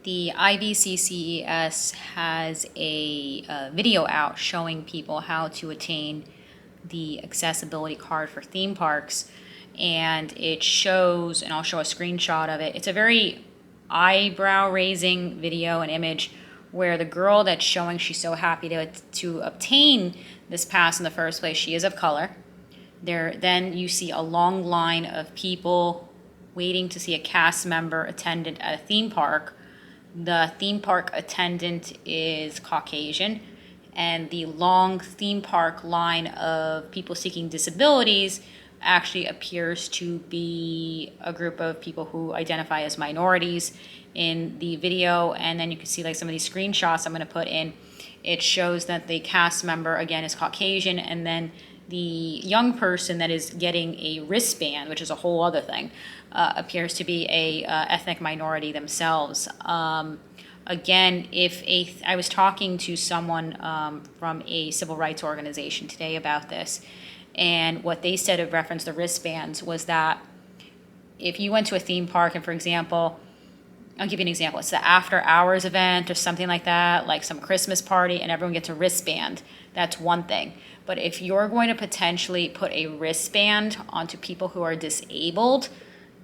The IBCCES has a video out showing people how to attain the accessibility card for theme parks. And it shows, and I'll show a screenshot of it, it's a very eyebrow-raising video and image where the girl that's showing she's so happy to obtain this pass in the first place, she is of color. Then you see a long line of people waiting to see a cast member attendant at a theme park. The theme park attendant is Caucasian, and the long theme park line of people seeking disabilities actually appears to be a group of people who identify as minorities in the video. And then you can see like some of these screenshots I'm going to put in. It shows that the cast member again is Caucasian, and then the young person that is getting a wristband, which is a whole other thing, appears to be a ethnic minority themselves. Again, I was talking to someone from a civil rights organization today about this, and what they said of reference the wristbands was that if you went to a theme park and, for example, I'll give you an example, it's the after hours event or something like that, like some Christmas party, and everyone gets a wristband, that's one thing. But if you're going to potentially put a wristband onto people who are disabled,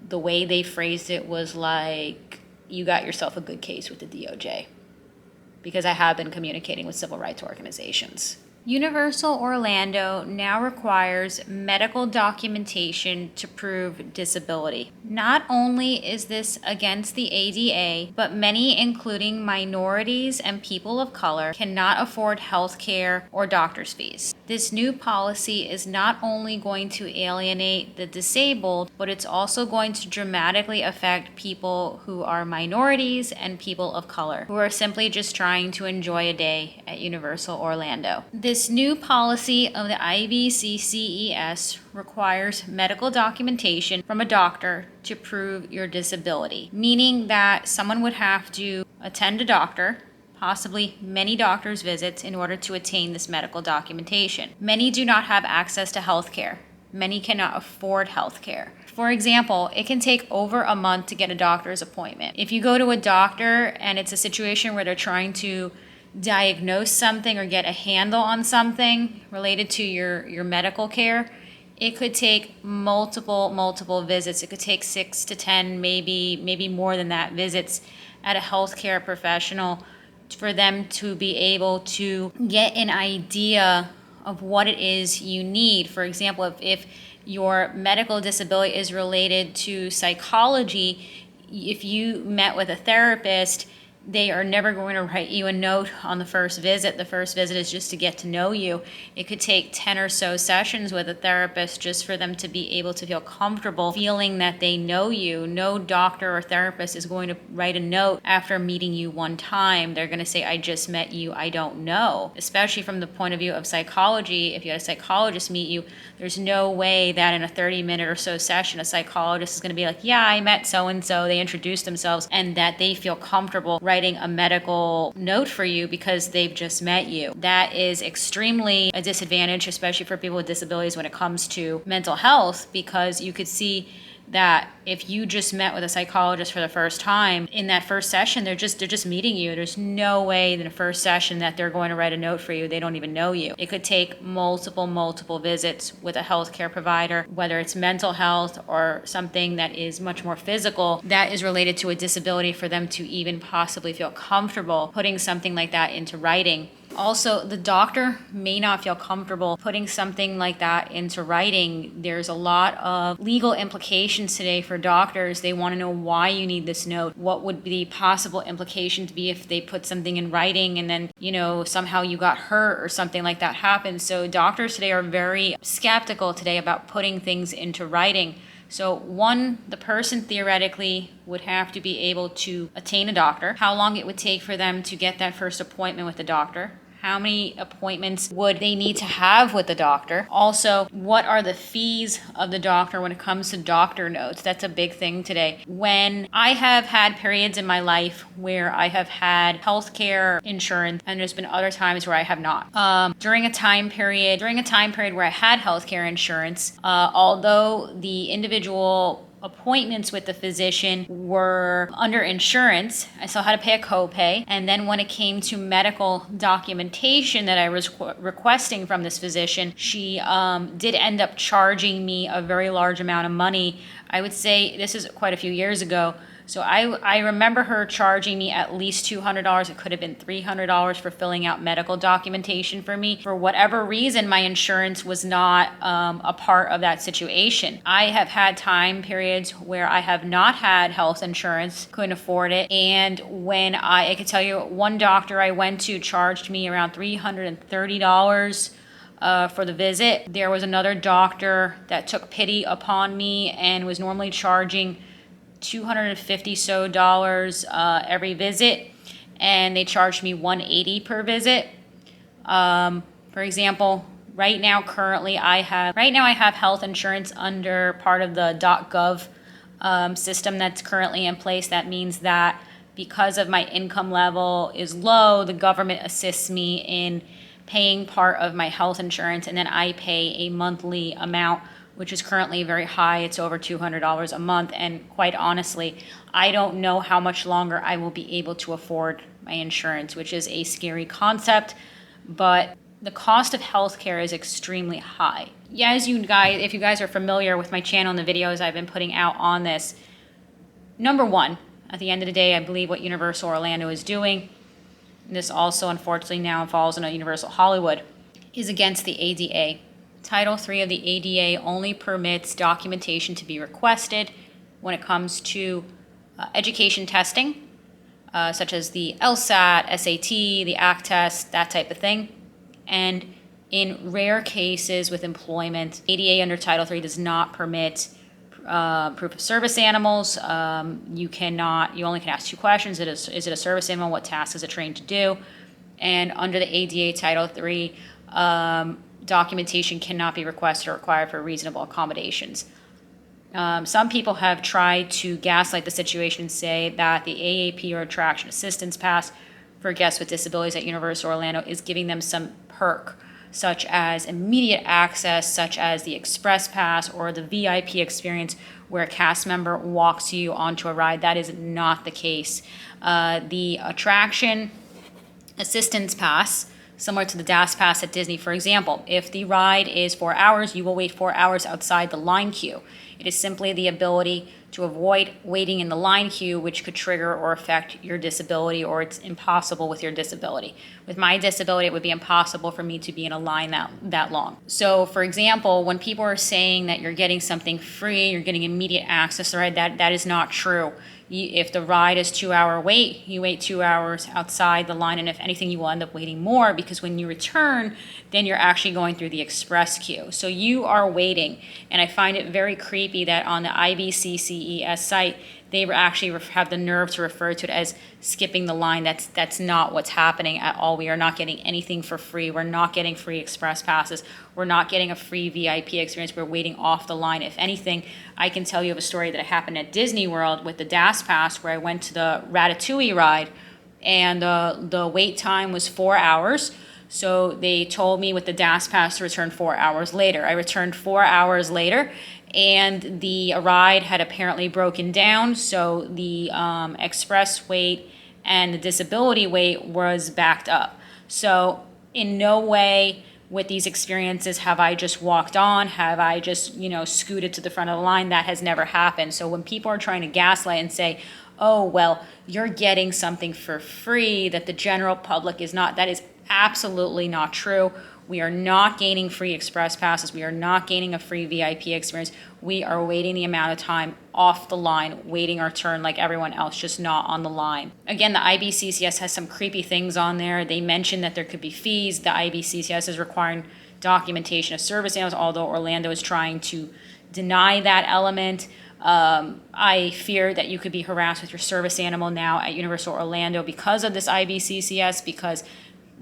the way they phrased it was like, you got yourself a good case with the DOJ. Because I have been communicating with civil rights organizations. Universal Orlando now requires medical documentation to prove disability. Not only is this against the ADA, but many, including minorities and people of color, cannot afford health care or doctor's fees. This new policy is not only going to alienate the disabled, but it's also going to dramatically affect people who are minorities and people of color, who are simply just trying to enjoy a day at Universal Orlando. This new policy of the IBCCES requires medical documentation from a doctor to prove your disability, meaning that someone would have to attend a doctor, possibly many doctor's visits, in order to attain this medical documentation. Many do not have access to health care. Many cannot afford health care. For example, it can take over a month to get a doctor's appointment. If you go to a doctor and it's a situation where they're trying to diagnose something or get a handle on something related to your medical care, it could take multiple visits. It could take 6 to 10, maybe more than that, visits at a healthcare professional for them to be able to get an idea of what it is you need. For example, if your medical disability is related to psychology, if you met with a therapist, they are never going to write you a note on the first visit. The first visit is just to get to know you. It could take 10 or so sessions with a therapist just for them to be able to feel comfortable feeling that they know you. No doctor or therapist is going to write a note after meeting you one time. They're going to say, I just met you, I don't know. Especially from the point of view of psychology, if you had a psychologist meet you, there's no way that in a 30-minute or so session, a psychologist is going to be like, yeah, I met so-and-so, they introduced themselves, and that they feel comfortable writing a medical note for you because they've just met you. That is extremely a disadvantage, especially for people with disabilities when it comes to mental health, because you could see that if you just met with a psychologist for the first time, in that first session, they're just meeting you. There's no way in the first session that they're going to write a note for you. They don't even know you. It could take multiple visits with a healthcare provider, whether it's mental health or something that is much more physical that is related to a disability, for them to even possibly feel comfortable putting something like that into writing. Also, the doctor may not feel comfortable putting something like that into writing. There's a lot of legal implications today for doctors. They want to know why you need this note. What would the possible implications be if they put something in writing and then, somehow you got hurt or something like that happens. So doctors today are very skeptical today about putting things into writing. So the person theoretically would have to be able to attain a doctor, how long it would take for them to get that first appointment with the doctor, how many appointments would they need to have with the doctor? Also, what are the fees of the doctor when it comes to doctor notes? That's a big thing today. When I have had periods in my life where I have had healthcare insurance, and there's been other times where I have not. During a time period where I had healthcare insurance, although the individual appointments with the physician were under insurance. I still had to pay a copay. And then when it came to medical documentation that I was requesting from this physician, she did end up charging me a very large amount of money. I would say this is quite a few years ago. So I remember her charging me at least $200. It could have been $300 for filling out medical documentation for me. For whatever reason, my insurance was not a part of that situation. I have had time periods where I have not had health insurance, couldn't afford it. And when I could tell you, one doctor I went to charged me around $330 for the visit. There was another doctor that took pity upon me and was normally charging $250 every visit, and they charged me $180 per visit. For example, right now I have health insurance under part of the .gov system that's currently in place. That means that because of my income level is low, the government assists me in paying part of my health insurance, and then I pay a monthly amount, which is currently very high. It's over $200 a month. And quite honestly, I don't know how much longer I will be able to afford my insurance, which is a scary concept. But the cost of healthcare is extremely high. Yeah, if you guys are familiar with my channel and the videos I've been putting out on this, number one, at the end of the day, I believe what Universal Orlando is doing, and this also unfortunately now falls into Universal Hollywood, is against the ADA. Title III of the ADA only permits documentation to be requested when it comes to education testing, such as the LSAT, SAT, the ACT test, that type of thing. And in rare cases with employment, ADA under Title III does not permit proof of service animals. You only can ask two questions. Is it a service animal? What task is it trained to do? And under the ADA Title III, documentation cannot be requested or required for reasonable accommodations. Some people have tried to gaslight the situation and say that the AAP or attraction assistance pass for guests with disabilities at Universal Orlando is giving them some perk, such as immediate access, such as the express pass or the VIP experience where a cast member walks you onto a ride. That is not the case. The attraction assistance pass, similar to the DAS pass at Disney, for example, if the ride is 4 hours, you will wait 4 hours outside the line queue. It is simply the ability to avoid waiting in the line queue, which could trigger or affect your disability, or it's impossible with your disability. With my disability, it would be impossible for me to be in a line that long. So, for example, when people are saying that you're getting something free, you're getting immediate access to the ride, that is not true. If the ride is 2 hour wait, you wait 2 hours outside the line, and if anything, you will end up waiting more, because when you return, then you're actually going through the express queue. So you are waiting, and I find it very creepy that on the IBCCES site, they actually have the nerve to refer to it as skipping the line. That's not what's happening at all. We are not getting anything for free. We're not getting free express passes. We're not getting a free VIP experience. We're waiting off the line. If anything, I can tell you of a story that happened at Disney World with the DAS pass, where I went to the Ratatouille ride, and the wait time was 4 hours. So they told me with the DAS pass to return 4 hours later. I returned 4 hours later, and the ride had apparently broken down, so the express wait and the disability wait was backed up. So in no way with these experiences have I just walked on, have I just, scooted to the front of the line. That has never happened. So when people are trying to gaslight and say, oh, well, you're getting something for free that the general public is not, that is absolutely not true. We are not gaining free express passes. We are not gaining a free VIP experience. We are waiting the amount of time off the line, waiting our turn like everyone else, just not on the line. Again, the IBCCS has some creepy things on there. They mentioned that there could be fees. The IBCCS is requiring documentation of service animals, although Orlando is trying to deny that element. I fear that you could be harassed with your service animal now at Universal Orlando because of this IBCCS, because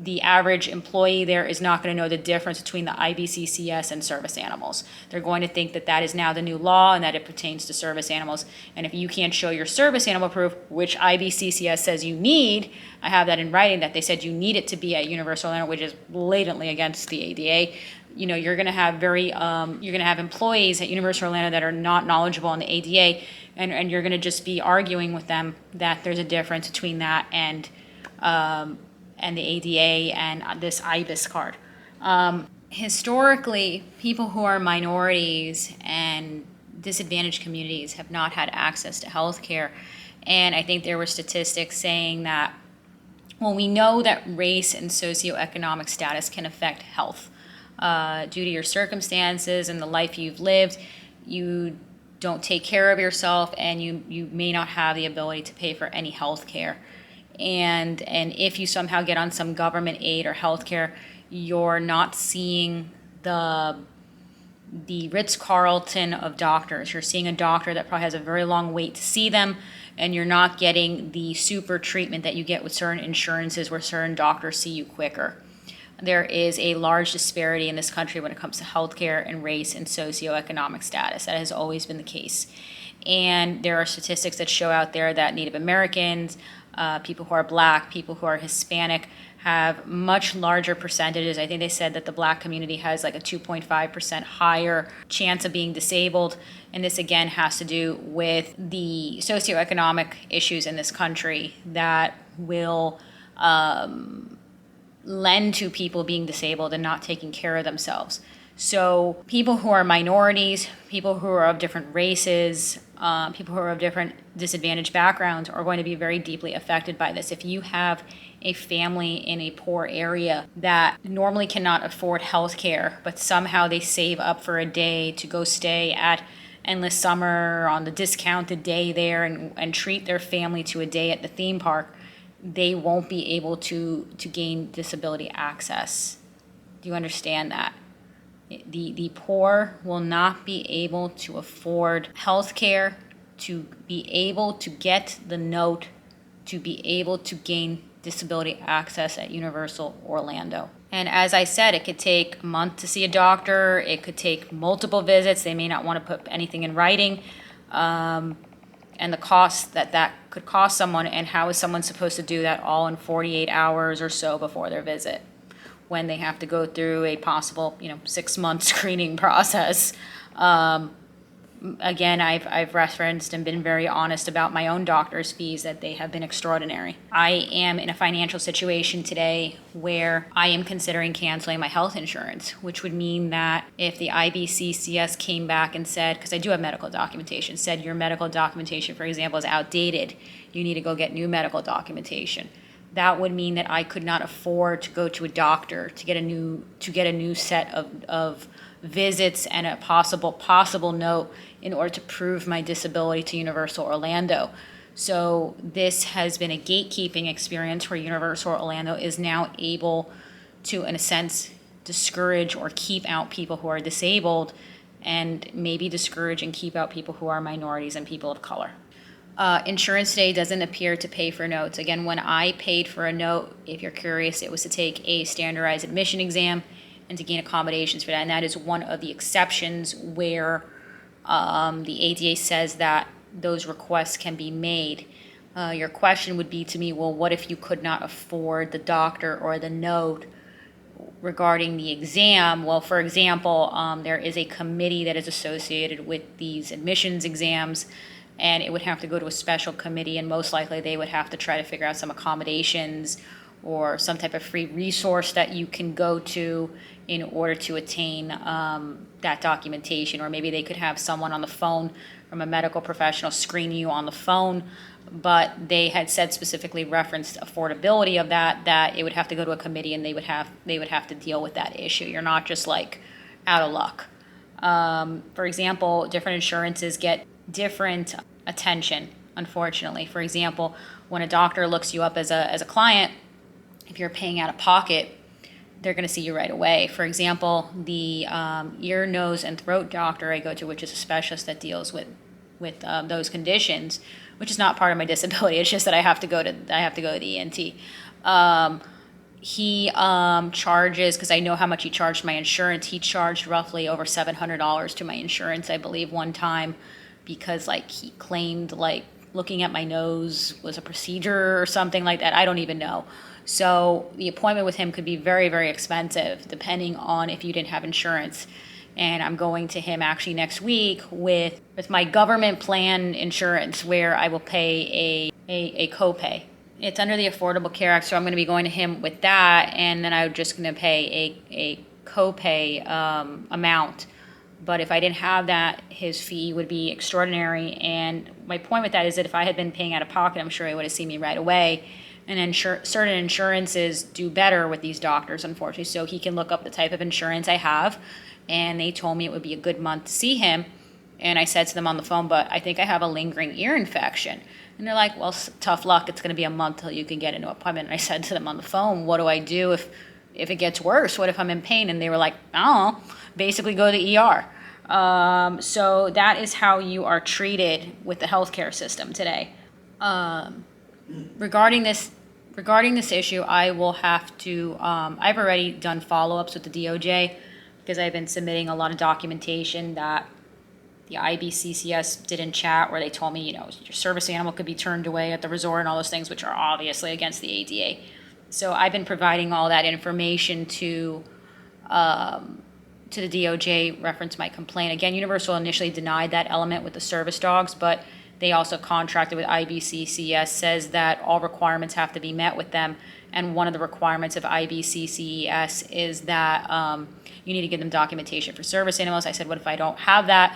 the average employee there is not going to know the difference between the IBCCS and service animals. They're going to think that that is now the new law and that it pertains to service animals. And if you can't show your service animal proof, which IBCCS says you need, I have that in writing that they said you need it to be at Universal Orlando, which is blatantly against the ADA. you're going to have employees at Universal Orlando that are not knowledgeable on the ADA, and you're going to just be arguing with them that there's a difference between that and the ADA and this IBIS card. Historically, people who are minorities and disadvantaged communities have not had access to health care. And I think there were statistics saying that, well, we know that race and socioeconomic status can affect health. Due to your circumstances and the life you've lived, you don't take care of yourself, and you may not have the ability to pay for any health care. And if you somehow get on some government aid or health care, you're not seeing the Ritz-Carlton of doctors. You're seeing a doctor that probably has a very long wait to see them, and you're not getting the super treatment that you get with certain insurances where certain doctors see you quicker. There is a large disparity in this country when it comes to healthcare and race and socioeconomic status. That has always been the case. And there are statistics that show out there that Native Americans, people who are Black, people who are Hispanic have much larger percentages. I think they said that the Black community has like a 2.5% higher chance of being disabled. And this again has to do with the socioeconomic issues in this country that will lend to people being disabled and not taking care of themselves. So people who are minorities, people who are of different races, people who are of different disadvantaged backgrounds are going to be very deeply affected by this. If you have a family in a poor area that normally cannot afford health care, but somehow they save up for a day to go stay at Endless Summer on the discounted day there and treat their family to a day at the theme park, they won't be able to gain disability access. Do you understand that? The poor will not be able to afford health care, to be able to get the note, to be able to gain disability access at Universal Orlando. And as I said, it could take a month to see a doctor. It could take multiple visits. They may not want to put anything in writing. And the cost that could cost someone, and how is someone supposed to do that all in 48 hours or so before their visit, when they have to go through a possible 6-month screening process. Again, I've referenced and been very honest about my own doctor's fees, that they have been extraordinary. I am in a financial situation today where I am considering canceling my health insurance, which would mean that if the IBCCES came back and said, because I do have medical documentation, said your medical documentation, for example, is outdated, you need to go get new medical documentation. That would mean that I could not afford to go to a doctor to get a new set of visits and a possible note in order to prove my disability to Universal Orlando. So this has been a gatekeeping experience where Universal Orlando is now able to, in a sense, discourage or keep out people who are disabled, and maybe discourage and keep out people who are minorities and people of color. Insurance today doesn't appear to pay for notes. Again, when I paid for a note, if you're curious, it was to take a standardized admission exam and to gain accommodations for that. And that is one of the exceptions where the ADA says that those requests can be made. Your question would be to me, well, what if you could not afford the doctor or the note regarding the exam? Well, for example, there is a committee that is associated with these admissions exams, and it would have to go to a special committee, and most likely they would have to try to figure out some accommodations or some type of free resource that you can go to in order to attain that documentation. Or maybe they could have someone on the phone from a medical professional screen you on the phone, but they had said specifically referenced affordability of that it would have to go to a committee, and they would have to deal with that issue. You're not just like out of luck. For example, different insurances get different attention, unfortunately. For example, when a doctor looks you up as a client, if you're paying out of pocket, they're going to see you right away. For example, the ear, nose, and throat doctor I go to, which is a specialist that deals with those conditions, which is not part of my disability. It's just that I have to go to the ENT. He charges, because I know how much he charged my insurance. He charged roughly over $700 to my insurance, I believe, one time, because he claimed looking at my nose was a procedure or something like that. I don't even know. So the appointment with him could be very, very expensive depending on if you didn't have insurance. And I'm going to him actually next week with my government plan insurance, where I will pay a copay. It's under the Affordable Care Act, so I'm going to be going to him with that, and then I'm just going to pay a copay amount. But if I didn't have that, his fee would be extraordinary. And my point with that is that if I had been paying out of pocket, I'm sure he would have seen me right away. And certain insurances do better with these doctors, unfortunately. So he can look up the type of insurance I have. And they told me it would be a good month to see him. And I said to them on the phone, but I think I have a lingering ear infection. And they're like, well, tough luck. It's going to be a month till you can get an appointment. And I said to them on the phone, what do I do if it gets worse? What if I'm in pain? And they were like, I don't know, basically go to the ER. So that is how you are treated with the healthcare system today. Regarding this issue, I will have to, I've already done follow-ups with the DOJ because I've been submitting a lot of documentation that the IBCCES did in chat, where they told me, your service animal could be turned away at the resort and all those things, which are obviously against the ADA. So I've been providing all that information to the DOJ, reference my complaint. Again, Universal initially denied that element with the service dogs, but they also contracted with IBCCES, says that all requirements have to be met with them. And one of the requirements of IBCCES is that you need to give them documentation for service animals. I said, what if I don't have that?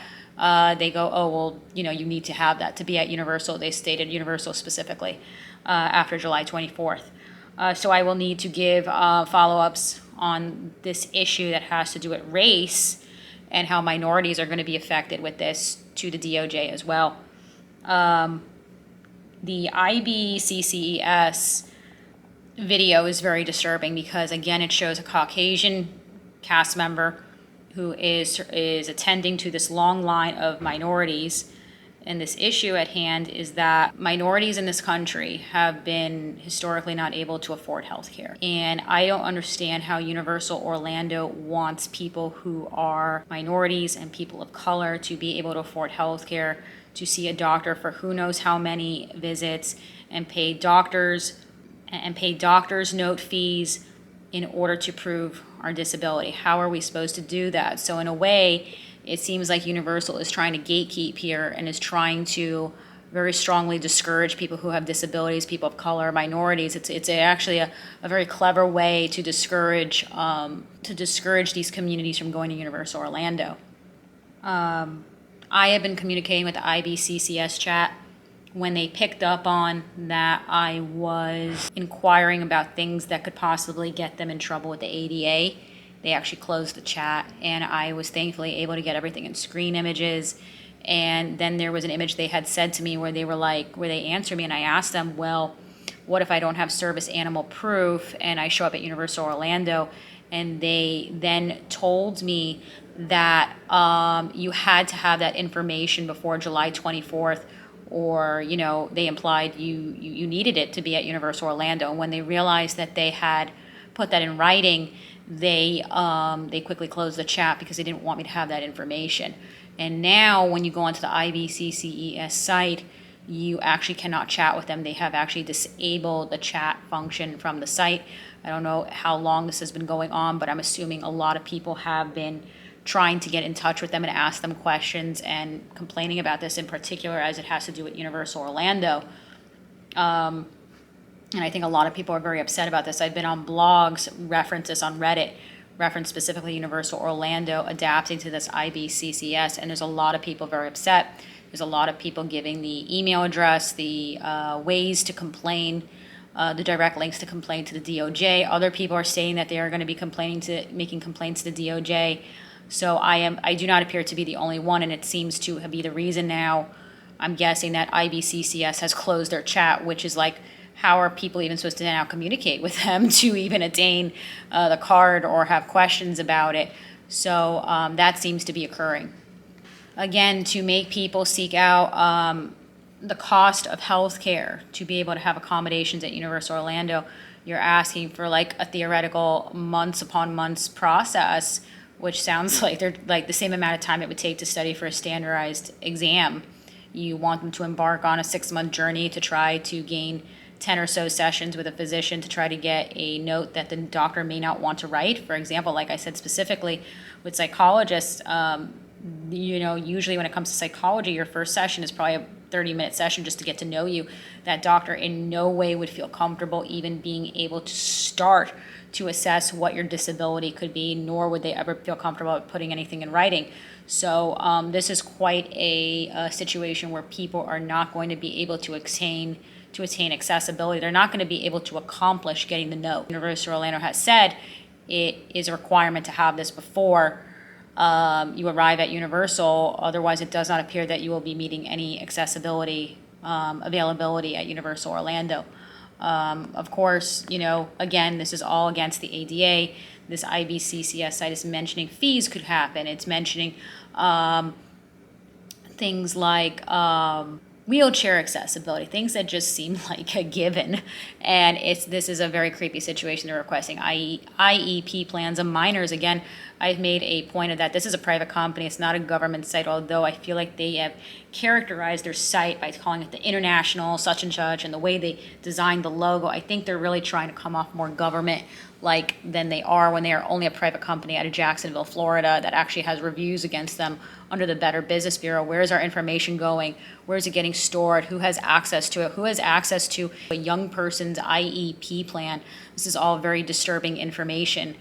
They go, oh, well, you need to have that to be at Universal. They stated Universal specifically after July 24th. So I will need to give follow-ups on this issue that has to do with race and how minorities are going to be affected with this to the DOJ as well. The IBCCES video is very disturbing because, again, it shows a Caucasian cast member who is attending to this long line of minorities. And this issue at hand is that minorities in this country have been historically not able to afford health care. And I don't understand how Universal Orlando wants people who are minorities and people of color to be able to afford health care, to see a doctor for who knows how many visits, and pay doctors note fees in order to prove our disability. How are we supposed to do that? So in a way, it seems like Universal is trying to gatekeep here and is trying to very strongly discourage people who have disabilities, people of color, minorities. It's actually a very clever way to discourage these communities from going to Universal Orlando. I have been communicating with the IBCCS chat. When they picked up on that I was inquiring about things that could possibly get them in trouble with the ADA, they actually closed the chat, and I was thankfully able to get everything in screen images. And then there was an image they had said to me where they answered me, and I asked them, well, what if I don't have service animal proof and I show up at Universal Orlando? And they then told me that you had to have that information before July 24th, or they implied you needed it to be at Universal Orlando. And when they realized that they had put that in writing, they quickly closed the chat because they didn't want me to have that information. And now when you go onto the IBCCES site, you actually cannot chat with them. They have actually disabled the chat function from the site. I don't know how long this has been going on, but I'm assuming a lot of people have been trying to get in touch with them and ask them questions and complaining about this in particular, as it has to do with Universal Orlando. And I think a lot of people are very upset about this. I've been on blogs, reference this on Reddit, reference specifically Universal Orlando adapting to this IBCCES, and there's a lot of people very upset. There's a lot of people giving the email address, the ways to complain, the direct links to complain to the DOJ. Other people are saying that they are going to be making complaints to the DOJ. So I do not appear to be the only one, and it seems to be the reason now. I'm guessing that IBCCES has closed their chat, which is like, how are people even supposed to now communicate with them to even attain the card or have questions about it? So that seems to be occurring. Again, to make people seek out the cost of health care to be able to have accommodations at Universal Orlando, you're asking for like a theoretical months upon months process, which sounds like they're like the same amount of time it would take to study for a standardized exam. You want them to embark on a 6-month journey to try to gain 10 or so sessions with a physician to try to get a note that the doctor may not want to write. For example, like I said, specifically with psychologists, usually when it comes to psychology, your first session is probably a 30-minute session just to get to know you. That doctor in no way would feel comfortable even being able to start to assess what your disability could be, nor would they ever feel comfortable putting anything in writing. So this is quite a situation where people are not going to be able to attain accessibility. They're not going to be able to accomplish getting the note. University of Orlando has said it is a requirement to have this before you arrive at Universal. Otherwise, it does not appear that you will be meeting any accessibility availability at Universal Orlando. Of course, again, this is all against the ADA. This IBCCES site is mentioning fees could happen. It's mentioning things like wheelchair accessibility, things that just seem like a given. And this is a very creepy situation. They're requesting IEP plans of minors. Again, I've made a point of that. This is a private company. It's not a government site, although I feel like they have characterized their site by calling it the international such and such, and the way they designed the logo. I think they're really trying to come off more government-like than they are when they are only a private company out of Jacksonville, Florida, that actually has reviews against them under the Better Business Bureau. Where's our information going? Where's it getting stored? Who has access to it? Who has access to a young person's IEP plan? This is all very disturbing information.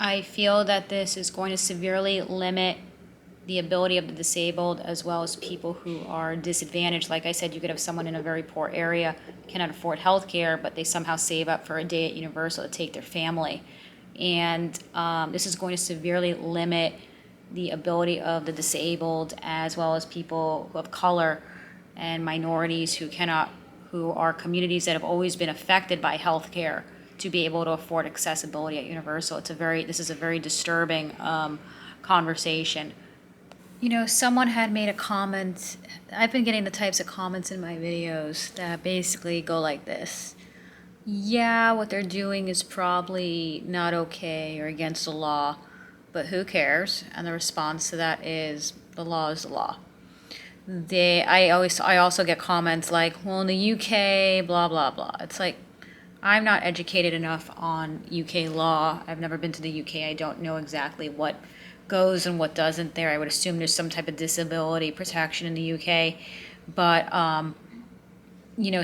I feel that this is going to severely limit the ability of the disabled as well as people who are disadvantaged. Like I said, you could have someone in a very poor area, cannot afford health care, but they somehow save up for a day at Universal to take their family. And this is going to severely limit the ability of the disabled as well as people of color and minorities who are communities that have always been affected by health care to be able to afford accessibility at Universal. This is a very disturbing conversation. Someone had made a comment. I've been getting the types of comments in my videos that basically go like this. Yeah, what they're doing is probably not okay or against the law, but who cares? And the response to that is, the law is the law. I also get comments like, well, in the UK, blah, blah, blah. It's like, I'm not educated enough on UK law. I've never been to the UK. I don't know exactly what goes and what doesn't there. I would assume there's some type of disability protection in the UK. But,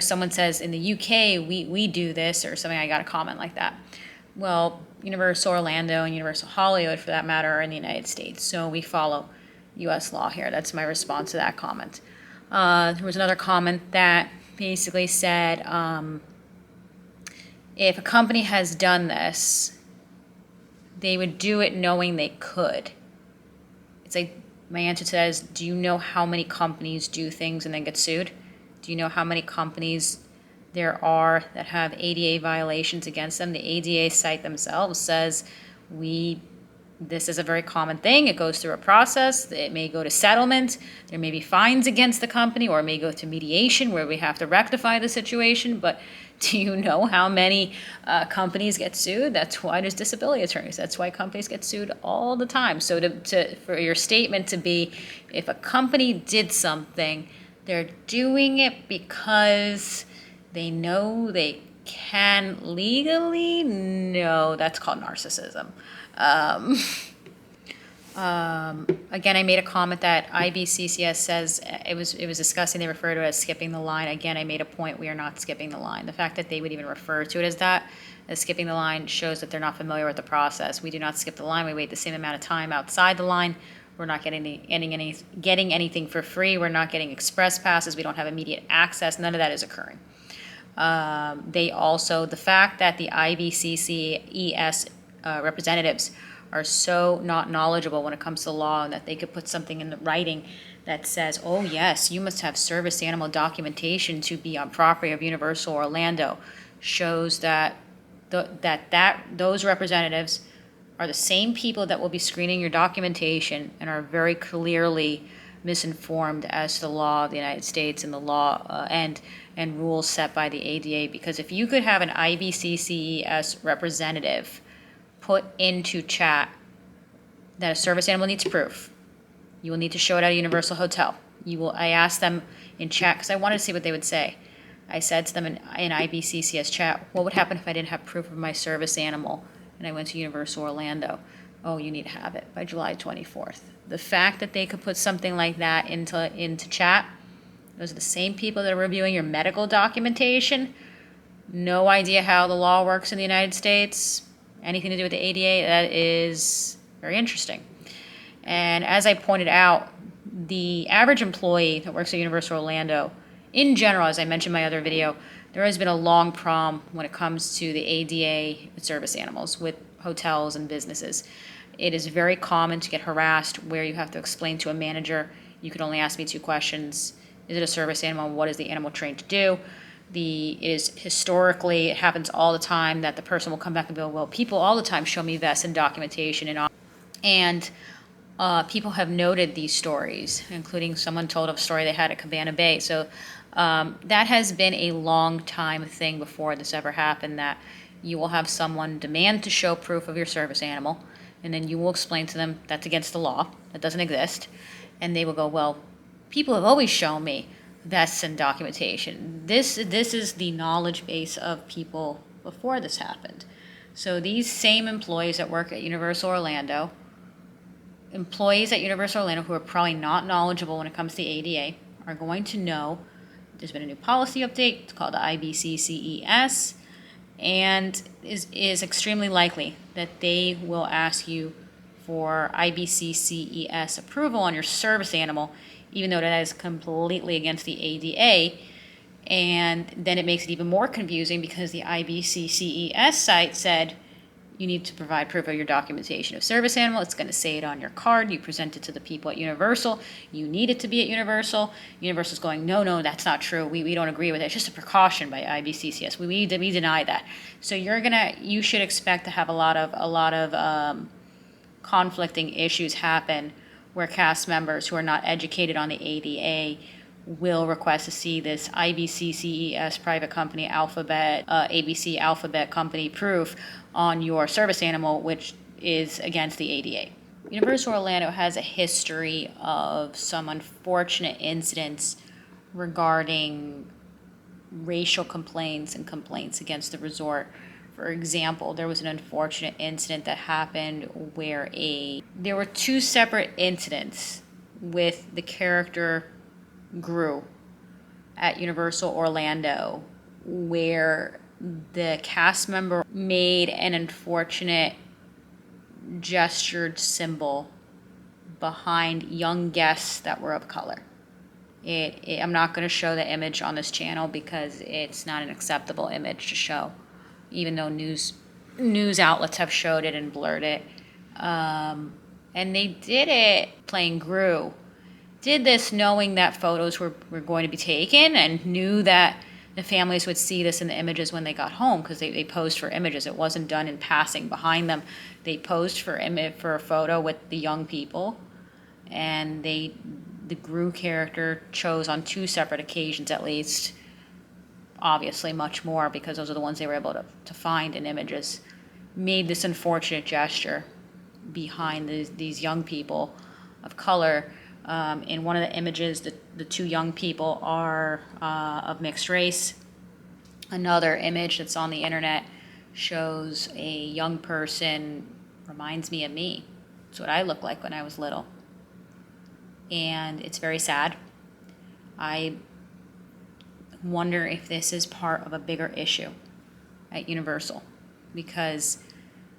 someone says in the UK, we do this or something. I got a comment like that. Well, Universal Orlando and Universal Hollywood, for that matter, are in the United States. So we follow U.S. law here. That's my response to that comment. There was another comment that basically said, if a company has done this, they would do it knowing they could. It's like, my answer to that is, do you know how many companies do things and then get sued? Do you know how many companies there are that have ADA violations against them? The ADA site themselves says this is a very common thing. It goes through a process. It may go to settlement. There may be fines against the company, or it may go to mediation where we have to rectify the situation. But do you know how many companies get sued? That's why there's disability attorneys. That's why companies get sued all the time. So for your statement to be, if a company did something, they're doing it because they know they can legally? No, that's called narcissism. Again, I made a comment that IBCCES says it was discussing, they refer to it as skipping the line. Again, I made a point, we are not skipping the line. The fact that they would even refer to it as that, as skipping the line, shows that they're not familiar with the process. We do not skip the line. We wait the same amount of time outside the line. We're not getting anything for free. We're not getting express passes. We don't have immediate access. None of that is occurring. The fact that the IBCCES representatives are so not knowledgeable when it comes to law, and that they could put something in the writing that says, oh yes, you must have service animal documentation to be on property of Universal Orlando, shows that those representatives are the same people that will be screening your documentation and are very clearly misinformed as to the law of the United States and the law and rules set by the ADA. Because if you could have an IBCCES representative put into chat that a service animal needs proof, you will need to show it at a Universal hotel. I asked them in chat because I wanted to see what they would say. I said to them in IBCCES chat, what would happen if I didn't have proof of my service animal and I went to Universal Orlando? Oh, you need to have it by July 24th. The fact that they could put something like that into chat, those are the same people that are reviewing your medical documentation. No idea how the law works in the United States. Anything to do with the ADA, that is very interesting. And as I pointed out, the average employee that works at Universal Orlando, in general, as I mentioned in my other video, there has been a long problem when it comes to the ADA with service animals, with hotels and businesses. It is very common to get harassed where you have to explain to a manager, you can only ask me 2 questions. Is it a service animal? What is the animal trained to do? Historically, it happens all the time that the person will come back and go, well, people all the time show me vests and documentation and people have noted these stories, including someone told a story they had at Cabana Bay. So that has been a long time thing before this ever happened, that you will have someone demand to show proof of your service animal, and then you will explain to them that's against the law, that doesn't exist, and they will go, well, people have always shown me vests and documentation. This is the knowledge base of people before this happened. So these same employees that work at Universal Orlando, employees at Universal Orlando who are probably not knowledgeable when it comes to the ADA, are going to know there's been a new policy update. It's called the IBCCES, and is extremely likely that they will ask you for IBCCES approval on your service animal, even though that is completely against the ADA. And then it makes it even more confusing because the IBCCES site said you need to provide proof of your documentation of service animal. It's going to say it on your card. You present it to the people at Universal. You need it to be at Universal. Universal's going, no, that's not true. We don't agree with it. It's just a precaution by IBCCS. We deny that. So you should expect to have a lot of conflicting issues happen where cast members who are not educated on the ADA will request to see this IBCCES private company alphabet, ABC alphabet company proof on your service animal, which is against the ADA. Universal Orlando has a history of some unfortunate incidents regarding racial complaints and complaints against the resort. For example, there was an unfortunate incident that happened where there were 2 separate incidents with the character Gru at Universal Orlando where the cast member made an unfortunate gestured symbol behind young guests that were of color. I'm not going to show the image on this channel because it's not an acceptable image to show, even though news outlets have showed it and blurred it. And they did it playing Gru. Did this knowing that photos were going to be taken and knew that the families would see this in the images when they got home, because they posed for images. It wasn't done in passing behind them. They posed for a photo with the young people, and the Gru character chose on 2 separate occasions at least, obviously much more because those are the ones they were able to find in images, made this unfortunate gesture behind these young people of color. In one of the images, the 2 young people are of mixed race. Another image that's on the internet shows a young person, reminds me of me. It's what I looked like when I was little. And it's very sad. I wonder if this is part of a bigger issue at Universal, because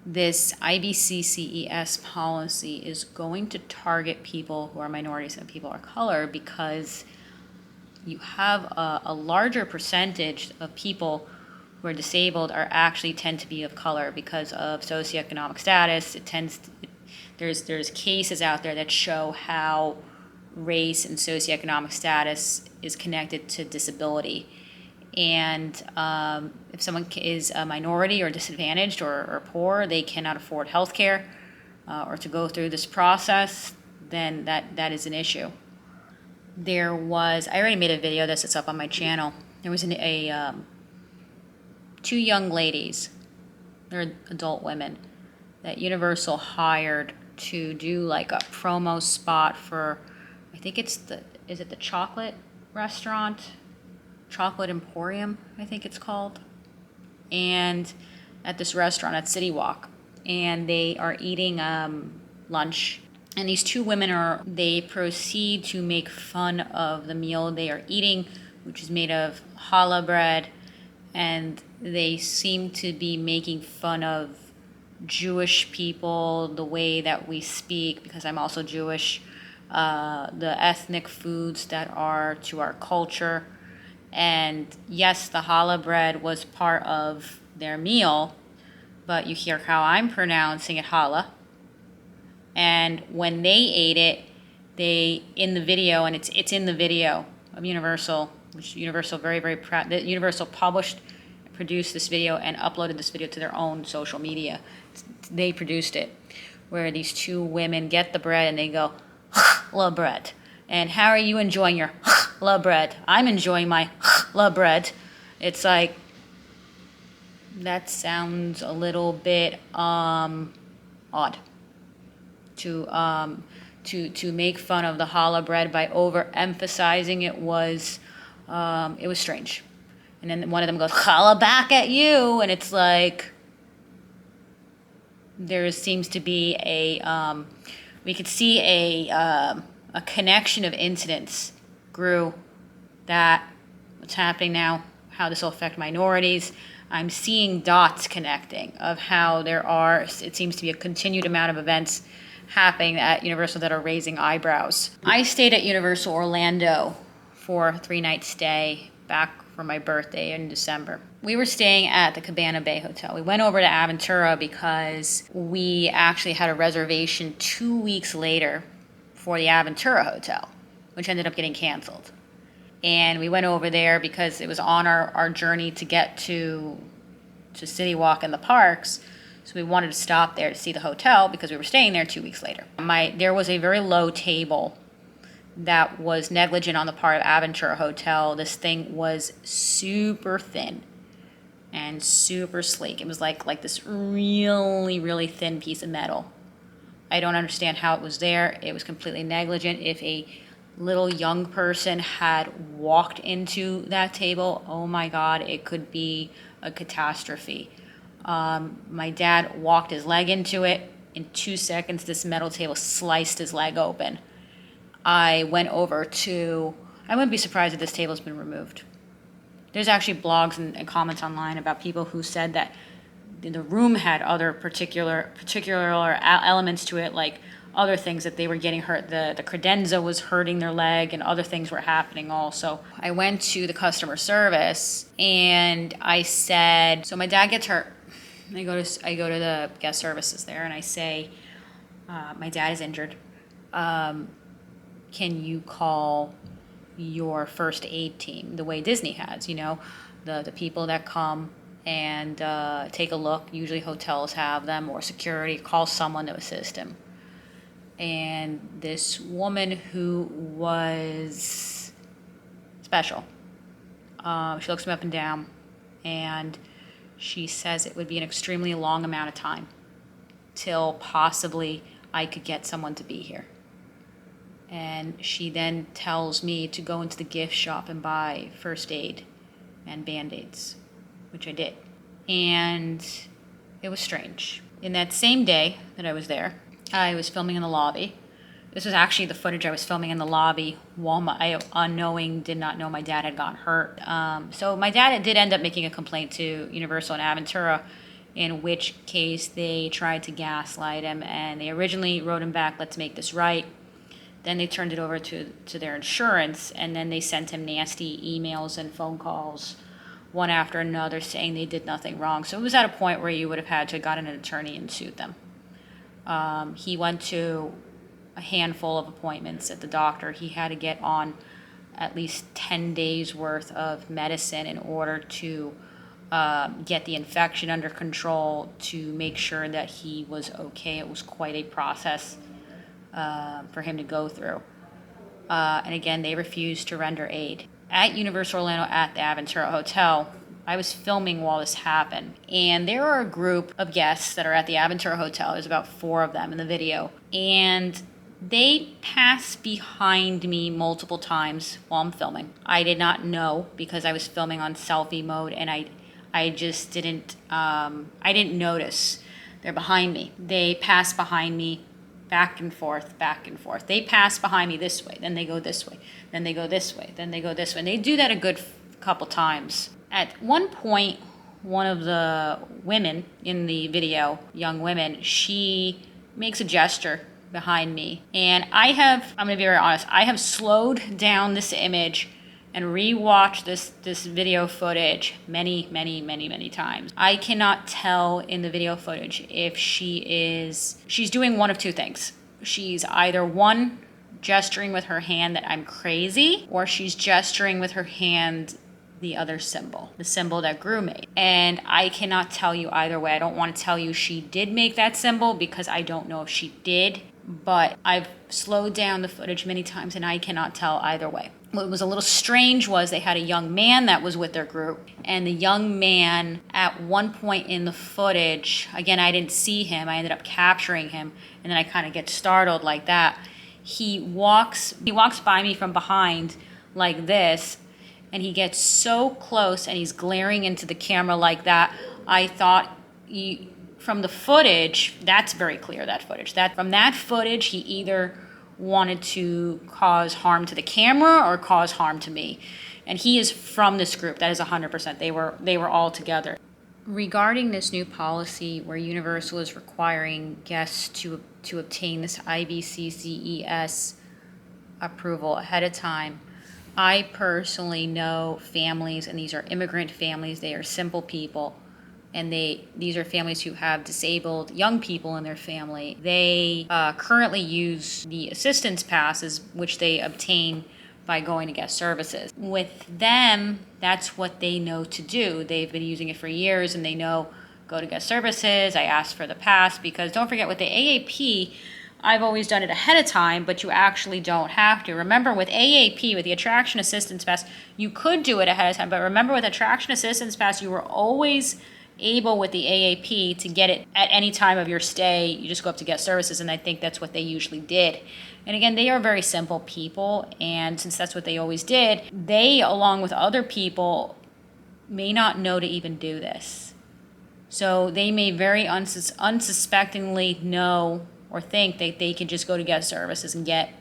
this IBCCES policy is going to target people who are minorities and people of color, because you have a larger percentage of people who are disabled actually tend to be of color because of socioeconomic status. There's cases out there that show how race and socioeconomic status is connected to disability. And if someone is a minority or disadvantaged or poor, they cannot afford health care or to go through this process, then that is an issue. I already made a video that's up on my channel. There was 2 young ladies, they're adult women, that Universal hired to do like a promo spot for, I think is it the chocolate restaurant? Chocolate Emporium, I think it's called, and at this restaurant at City Walk, and they are eating lunch. And these two women they proceed to make fun of the meal they are eating, which is made of challah bread, and they seem to be making fun of Jewish people, the way that we speak, because I'm also Jewish, the ethnic foods that are to our culture. And yes, the challah bread was part of their meal, but you hear how I'm pronouncing it challah. And when they ate it, they, in the video, and it's in the video of Universal, which Universal very, very proud, that Universal produced this video and uploaded this video to their own social media. They produced it, where these two women get the bread and they go, challah bread. And how are you enjoying your challah bread? I'm enjoying my challah bread. It's like, that sounds a little bit odd. To make fun of the challah bread by overemphasizing it was strange. And then one of them goes, challah back at you, and it's like, there seems to be we could see a connection of incidents grew, that what's happening now, how this will affect minorities. I'm seeing dots connecting of how it seems to be a continued amount of events happening at Universal that are raising eyebrows. I stayed at Universal Orlando for a 3-night stay back for my birthday in December. We were staying at the Cabana Bay Hotel. We went over to Aventura because we actually had a reservation 2 weeks later for the Aventura Hotel, which ended up getting canceled. And we went over there because it was on our journey to get to City Walk and the parks. So we wanted to stop there to see the hotel because we were staying there 2 weeks later. There was a very low table that was negligent on the part of Aventura Hotel. This thing was super thin and super sleek. It was like this really, really thin piece of metal. I don't understand how it was there. It was completely negligent. If a little young person had walked into that table, oh my God, it could be a catastrophe. My dad walked his leg into it. In 2 seconds, this metal table sliced his leg open. I wouldn't be surprised if this table's been removed. There's actually blogs and comments online about people who said that the room had other particular elements to it, like other things that they were getting hurt. The credenza was hurting their leg, and other things were happening also. I went to the customer service and I said, so my dad gets hurt. I go to the guest services there and I say, my dad is injured. Can you call your first aid team the way Disney has, the people that come and take a look. Usually hotels have them, or security, call someone to assist him. And this woman who was special, she looks me up and down, and she says it would be an extremely long amount of time till possibly I could get someone to be here. And she then tells me to go into the gift shop and buy first aid and Band-Aids, which I did. And it was strange. In that same day that I was there, I was filming in the lobby. This was actually the footage I was filming in the lobby while I did not know my dad had gotten hurt. So my dad did end up making a complaint to Universal and Aventura, in which case they tried to gaslight him, and they originally wrote him back, let's make this right. Then they turned it over to their insurance, and then they sent him nasty emails and phone calls, one after another, saying they did nothing wrong. So it was at a point where you would have had to have gotten an attorney and sued them. He went to a handful of appointments at the doctor. He had to get on at least 10 days worth of medicine in order to get the infection under control, to make sure that he was okay. It was quite a process for him to go through. And again, they refused to render aid. At Universal Orlando at the Aventura Hotel, I was filming while this happened. And there are a group of guests that are at the Aventura Hotel. There's about 4 of them in the video. And They pass behind me multiple times while I'm filming. I did not know because I was filming on selfie mode, and I just didn't, I didn't notice. They're behind me. They pass behind me back and forth, back and forth. They pass behind me this way, then they go this way, then they go this way, then they go this way. And they do that a good couple times. At one point, one of the women in the video, young women, she makes a gesture behind me. And I'm going to be very honest, I have slowed down this image and rewatched this video footage many times. I cannot tell in the video footage if she's doing one of two things. She's either one, gesturing with her hand that I'm crazy, or she's gesturing with her hand the other symbol, the symbol that Gru made. And I cannot tell you either way. I don't want to tell you she did make that symbol because I don't know if she did, but I've slowed down the footage many times and I cannot tell either way. What was a little strange was they had a young man that was with their group, and the young man at one point in the footage, again, I didn't see him, I ended up capturing him, and then I kind of get startled like that. He walks by me from behind like this, and he gets so close and he's glaring into the camera like that. I thought from the footage, that's very clear, that footage. From that footage, he either wanted to cause harm to the camera or cause harm to me. And he is from this group. That is 100%. They were all together. Regarding this new policy where Universal is requiring guests to obtain this IBCCES approval ahead of time, I personally know families, and these are immigrant families, they are simple people, and these are families who have disabled young people in their family. They currently use the assistance passes, which they obtain by going to guest services. With them, that's what they know to do. They've been using it for years, and they know, go to guest services. I asked for the pass because don't forget, with the AAP, I've always done it ahead of time, but you actually don't have to. Remember, with AAP, with the Attraction Assistance Pass, you could do it ahead of time, but remember, with Attraction Assistance Pass, you were always able with the AAP to get it at any time of your stay. You just go up to guest services, and I think that's what they usually did. And again, they are very simple people, and since that's what they always did, they, along with other people, may not know to even do this. So they may very unsuspectingly know or think that they can just go to guest services and get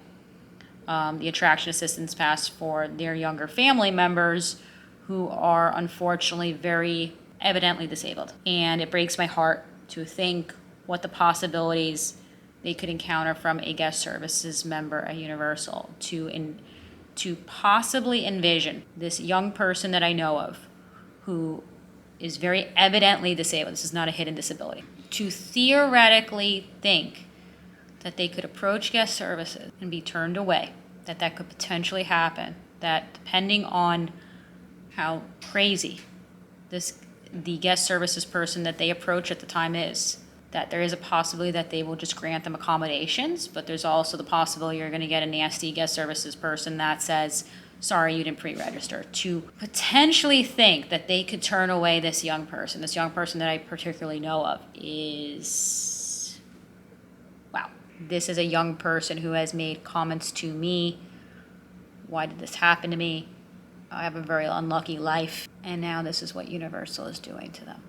the Attraction Assistance Pass for their younger family members who are unfortunately very evidently disabled. And it breaks my heart to think what the possibilities they could encounter from a guest services member at Universal to possibly envision this young person that I know of who is very evidently disabled. This is not a hidden disability. To theoretically think that they could approach guest services and be turned away, that could potentially happen, that depending on how crazy the guest services person that they approach at the time is, that there is a possibility that they will just grant them accommodations, but there's also the possibility you're going to get a nasty guest services person that says, sorry, you didn't pre-register. To potentially think that they could turn away this young person that I particularly know of is, wow. This is a young person who has made comments to me. Why did this happen to me? I have a very unlucky life, and now this is what Universal is doing to them.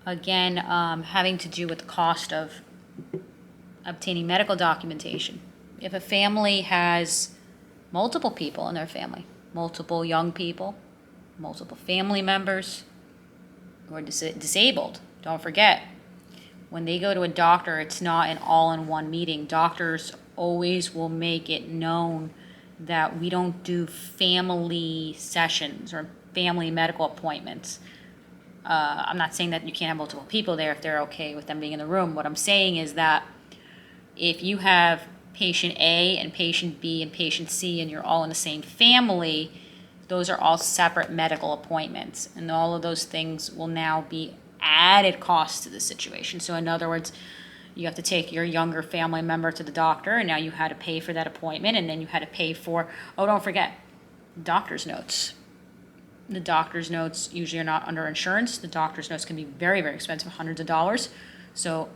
Again, having to do with the cost of obtaining medical documentation. If a family has multiple people in their family, multiple young people, multiple family members who are disabled, don't forget, when they go to a doctor, it's not an all-in-one meeting. Doctors always will make it known that we don't do family sessions or family medical appointments. I'm not saying that you can't have multiple people there if they're okay with them being in the room. What I'm saying is that if you have patient A and patient B and patient C and you're all in the same family, those are all separate medical appointments. And all of those things will now be added costs to the situation. So in other words, you have to take your younger family member to the doctor, and now you had to pay for that appointment, and then you had to pay for, oh, don't forget, doctor's notes. The doctor's notes usually are not under insurance. The doctor's notes can be very, very expensive, hundreds of dollars. So,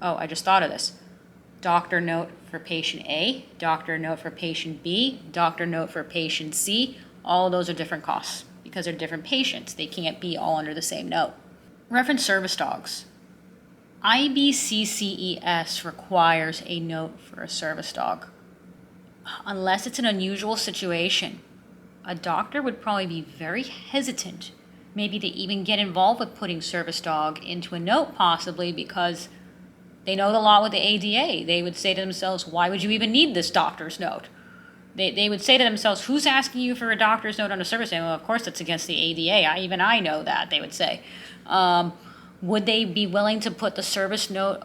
oh, I just thought of this. doctor note for patient A, doctor note for patient B, doctor note for patient C. All of those are different costs because they're different patients. They can't be all under the same note. Reference service dogs. IBCCES requires a note for a service dog. Unless it's an unusual situation, a doctor would probably be very hesitant, maybe to even get involved with putting service dog into a note, possibly because they know the law with the ADA. They would say to themselves, why would you even need this doctor's note? They would say to themselves, who's asking you for a doctor's note on a service dog? Well, of course, that's against the ADA. Even I know that, they would say. Would they be willing to put the service note,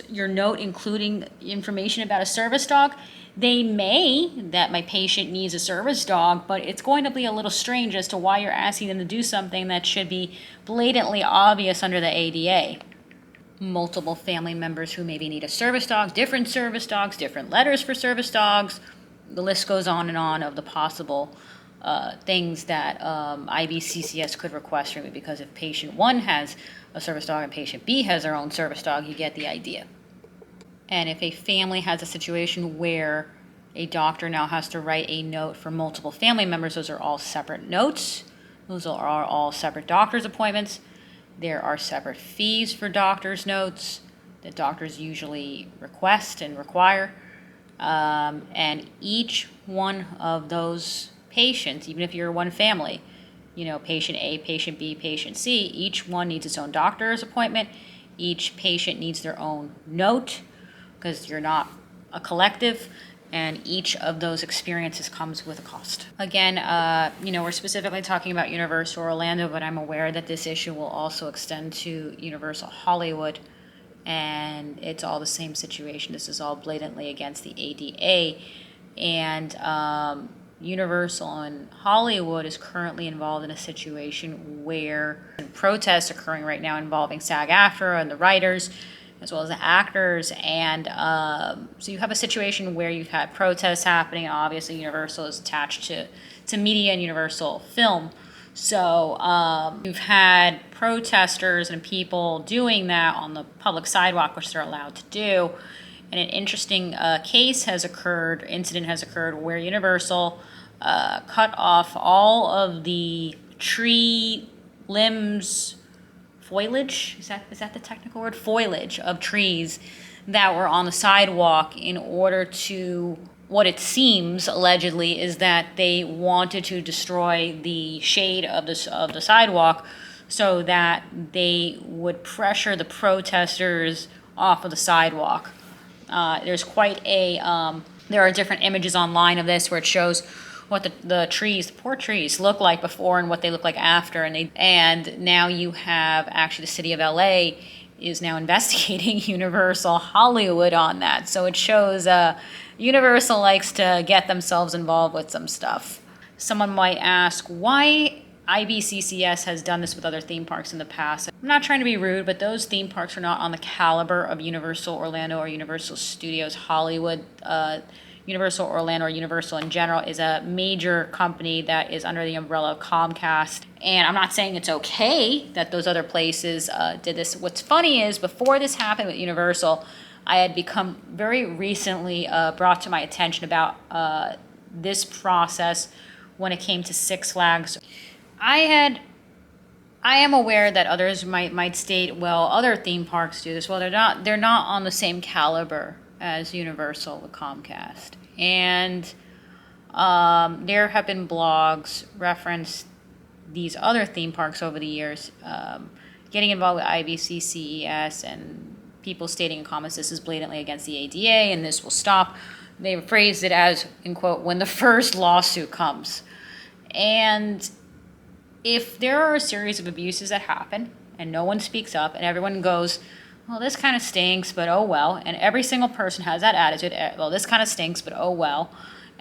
your note including information about a service dog? They may, that my patient needs a service dog, but it's going to be a little strange as to why you're asking them to do something that should be blatantly obvious under the ADA. Multiple family members who maybe need a service dog, different service dogs, different letters for service dogs. The list goes on and on of the possible things that IBCCS could request from me, because if patient 1 has a service dog and patient B has their own service dog, you get the idea. And if a family has a situation where a doctor now has to write a note for multiple family members, those are all separate notes. Those are all separate doctor's appointments. There are separate fees for doctor's notes that doctors usually request and require. And each one of those patients, even if you're one family, patient A, patient B, patient C, each one needs its own doctor's appointment. Each patient needs their own note, because you're not a collective, and each of those experiences comes with a cost. Again, we're specifically talking about Universal Orlando, but I'm aware that this issue will also extend to Universal Hollywood, and it's all the same situation. This is all blatantly against the ADA, and Universal in Hollywood is currently involved in a situation where protests occurring right now involving SAG-AFTRA and the writers, as well as the actors, and so you have a situation where you've had protests happening. Obviously, Universal is attached to media and Universal Film, so you've had protesters and people doing that on the public sidewalk, which they're allowed to do. And an interesting incident has occurred where Universal cut off all of the tree limbs, foliage, is that the technical word? Foliage of trees that were on the sidewalk, in order to, what it seems allegedly is that they wanted to destroy the shade of the sidewalk so that they would pressure the protesters off of the sidewalk. There's quite there are different images online of this where it shows what the poor trees look like before and what they look like after, and now you have actually the city of LA is now investigating Universal Hollywood on that. So it shows Universal likes to get themselves involved with some stuff. Someone might ask why IBCCS has done this with other theme parks in the past. I'm not trying to be rude, but those theme parks are not on the caliber of Universal Orlando or Universal Studios Hollywood. Universal Orlando, or Universal in general, is a major company that is under the umbrella of Comcast. And I'm not saying it's okay that those other places did this. What's funny is, before this happened with Universal, I had become very recently brought to my attention about this process when it came to Six Flags. I am aware that others might state, well, other theme parks do this. Well, they're not on the same caliber as Universal with Comcast. And there have been blogs reference these other theme parks over the years getting involved with IBCCES, and people stating in comments this is blatantly against the ADA and this will stop. They phrased it as, in quote, when the first lawsuit comes. And if there are a series of abuses that happen and no one speaks up and everyone goes, well, this kind of stinks, but oh well, and every single person has that attitude, well, this kind of stinks, but oh well,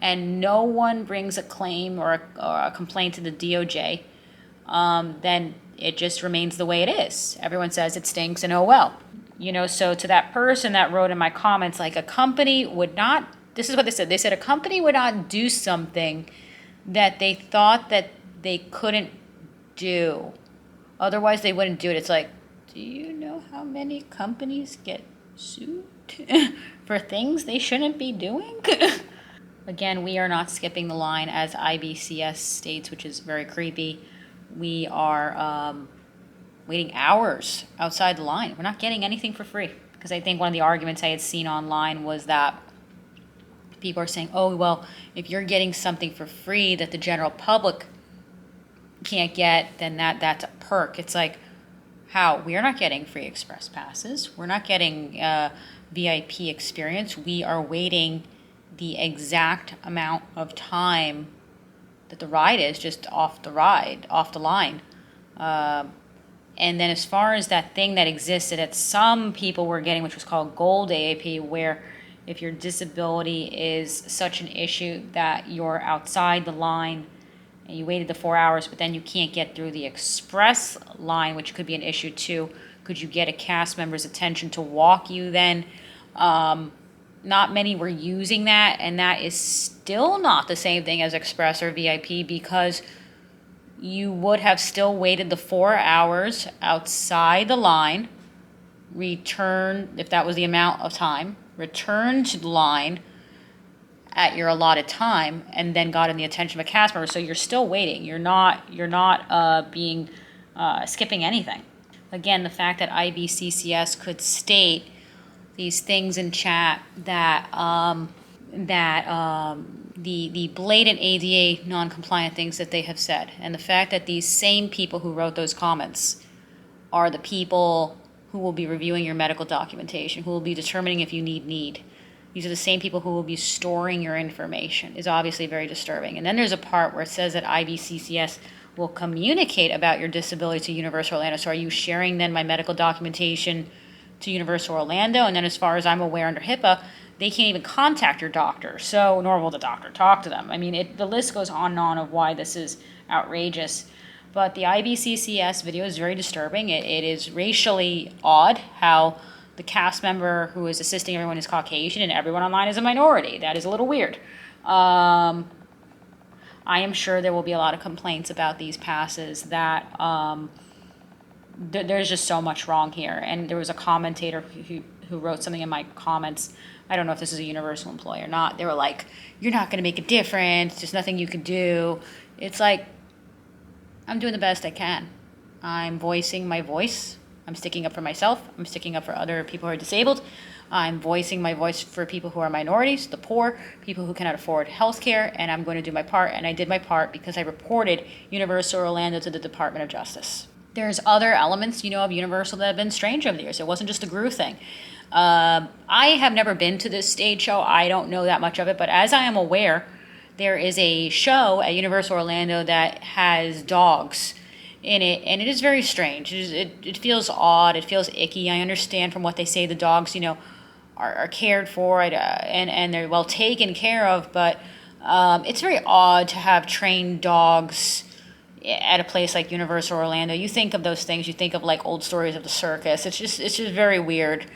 and no one brings a claim or a complaint to the DOJ, then it just remains the way it is. Everyone says it stinks and oh well. So to that person that wrote in my comments, like, a company would not, this is what they said a company would not do something that they thought that they couldn't do. Otherwise, they wouldn't do it. It's like, do you know how many companies get suit for things they shouldn't be doing. Again, we are not skipping the line as IBCS states, which is very creepy. We are waiting hours outside the line. We're not getting anything for free. Because I think one of the arguments I had seen online was that people are saying, oh, well, if you're getting something for free that the general public can't get, then that's a perk. It's like, how? We're not getting free express passes. We're not getting VIP experience. We are waiting the exact amount of time that the ride is just off the line. And then as far as that thing that existed that some people were getting, which was called Gold AAP, where if your disability is such an issue that you're outside the line and you waited the 4 hours, but then you can't get through the express line, which could be an issue too. Could you get a cast member's attention to walk you then? Not many were using that, and that is still not the same thing as express or VIP, because you would have still waited the 4 hours outside the line, return, if that was the amount of time, return to the line at your allotted time, and then got in the attention of a cast member. So you're still waiting. You're not skipping anything. Again, the fact that IBCCS could state these things in chat that the blatant ADA non-compliant things that they have said, and the fact that these same people who wrote those comments are the people who will be reviewing your medical documentation, who will be determining if you need. These are the same people who will be storing your information, is obviously very disturbing. And then there's a part where it says that IBCCS will communicate about your disability to Universal Orlando. So are you sharing then my medical documentation to Universal Orlando? And then as far as I'm aware under HIPAA, they can't even contact your doctor. So nor will the doctor talk to them. I mean, the list goes on and on of why this is outrageous. But the IBCCS video is very disturbing. It is racially odd how the cast member who is assisting everyone is Caucasian and everyone online is a minority. That is a little weird. I am sure there will be a lot of complaints about these passes that there's just so much wrong here. And there was a commentator who wrote something in my comments. I don't know if this is a Universal employee or not. They were like, you're not going to make a difference. There's nothing you can do. It's like, I'm doing the best I can. I'm voicing my voice. I'm sticking up for myself. I'm sticking up for other people who are disabled. I'm voicing my voice for people who are minorities, the poor, people who cannot afford health care, and I'm going to do my part. And I did my part because I reported Universal Orlando to the Department of Justice. There's other elements, of Universal that have been strange over the years. It wasn't just a Gru thing. I have never been to this stage show. I don't know that much of it, but as I am aware, there is a show at Universal Orlando that has dogs in it, and it is very strange. It feels odd. It feels icky. I understand from what they say the dogs, are cared for and they're well taken care of, but it's very odd to have trained dogs at a place like Universal Orlando. You think of those things, you think of like old stories of the circus. It's just very weird.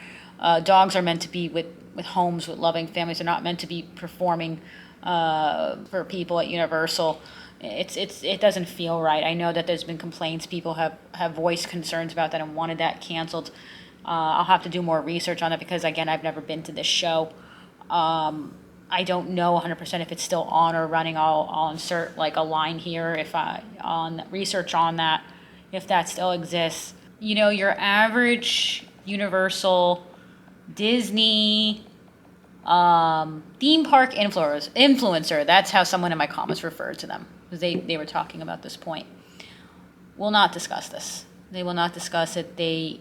Dogs are meant to be with homes, with loving families. They're not meant to be performing for people at Universal. It doesn't feel right. I know that there's been complaints. People have voiced concerns about that and wanted that canceled. I'll have to do more research on that because, again, I've never been to this show. I don't know 100% if it's still on or running. I'll insert like a line here on research on that, if that still exists. Your average Universal, Disney, theme park influencer, that's how someone in my comments referred to them, because they were talking about this point, will not discuss this. They will not discuss it. They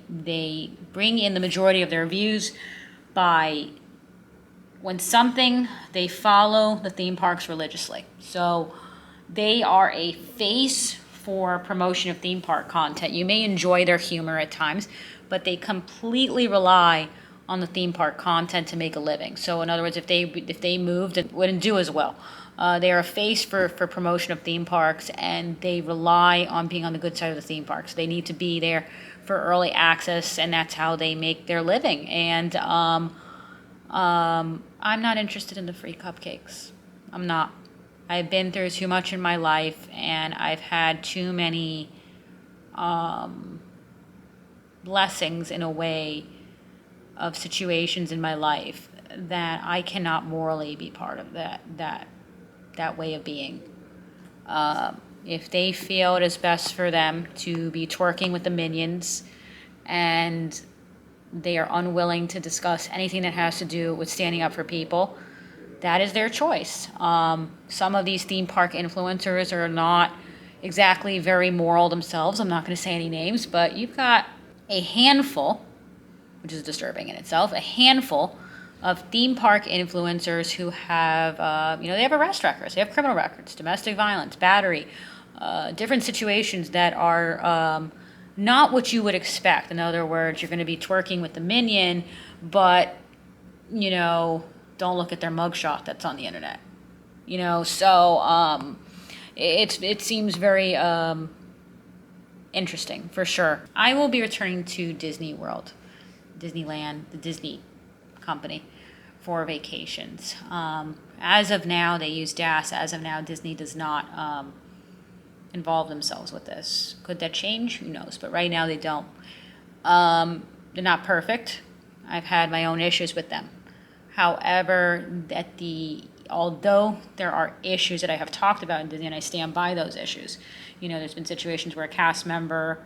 bring in the majority of their views by when they follow the theme parks religiously. So they are a face for promotion of theme park content. You may enjoy their humor at times, but they completely rely on the theme park content to make a living. So in other words, if they moved, it wouldn't do as well. They are a face for promotion of theme parks, and they rely on being on the good side of the theme parks. They need to be there for early access, and that's how they make their living. And I'm not interested in the free cupcakes. I'm not. I've been through too much in my life, and I've had too many blessings in a way of situations in my life that I cannot morally be part of that way of being. If they feel it is best for them to be twerking with the minions and they are unwilling to discuss anything that has to do with standing up for people, that is their choice. Some of these theme park influencers are not exactly very moral themselves. I'm not going to say any names, but you've got a handful, which is disturbing in itself, a handful of theme park influencers who have, they have arrest records, they have criminal records, domestic violence, battery, different situations that are not what you would expect. In other words, you're going to be twerking with the minion, but, don't look at their mugshot that's on the internet. So it seems very interesting, for sure. I will be returning to Disney World, Disneyland, the Disney company, for vacations. As of now, they use DAS. As of now, Disney does not involve themselves with this. Could that change? Who knows? But right now, they don't. They're not perfect. I've had my own issues with them. However, although there are issues that I have talked about in Disney, and I stand by those issues. There's been situations where a cast member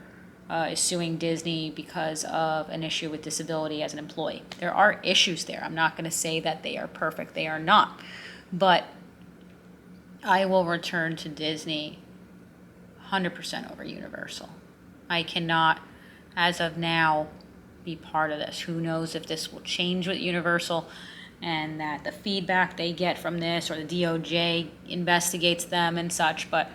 is suing Disney because of an issue with disability as an employee. There are issues there. I'm not going to say that they are perfect. They are not. But I will return to Disney 100% over Universal. I cannot, as of now, be part of this. Who knows if this will change with Universal and that the feedback they get from this or the DOJ investigates them and such. But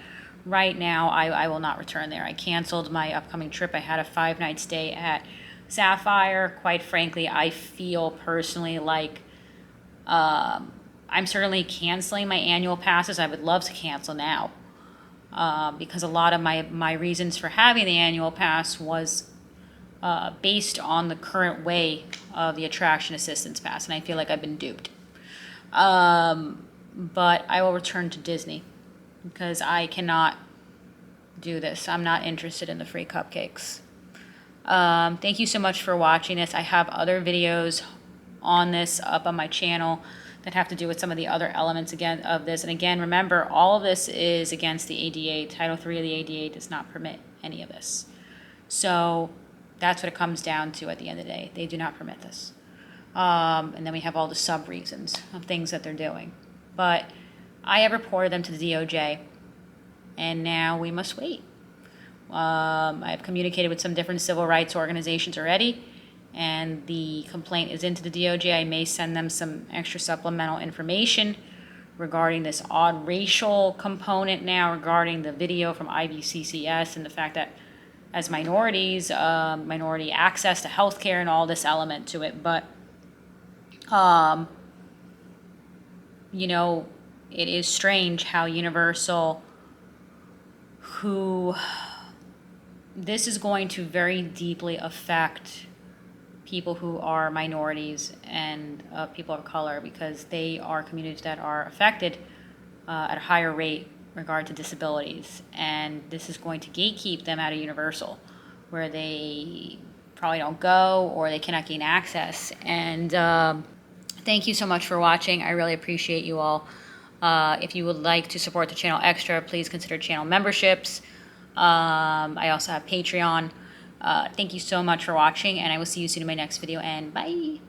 right now, I will not return there. I canceled my upcoming trip. I had a 5-night stay at Sapphire. Quite frankly, I feel personally like I'm certainly canceling my annual passes. I would love to cancel now because a lot of my reasons for having the annual pass was based on the current way of the attraction assistance pass, and I feel like I've been duped. But I will return to Disney because I cannot do this. I'm not interested in the free cupcakes. Thank you so much for watching this. I have other videos on this up on my channel that have to do with some of the other elements again of this. And again, remember, all of this is against the ADA. Title III of the ADA does not permit any of this. So that's what it comes down to at the end of the day. They do not permit this. And then we have all the sub-reasons of things that they're doing. But I have reported them to the DOJ, and now we must wait. I've communicated with some different civil rights organizations already, and the complaint is into the DOJ. I may send them some extra supplemental information regarding this odd racial component now regarding the video from IBCCES and the fact that as minorities, minority access to healthcare and all this element to it. But, it is strange how Universal, this is going to very deeply affect people who are minorities and people of color, because they are communities that are affected at a higher rate regard to disabilities, and this is going to gatekeep them out of Universal, where they probably don't go or they cannot gain access. And thank you so much for watching. I really appreciate you all. If you would like to support the channel extra, please consider channel memberships. I also have Patreon. Thank you so much for watching, and I will see you soon in my next video, and bye.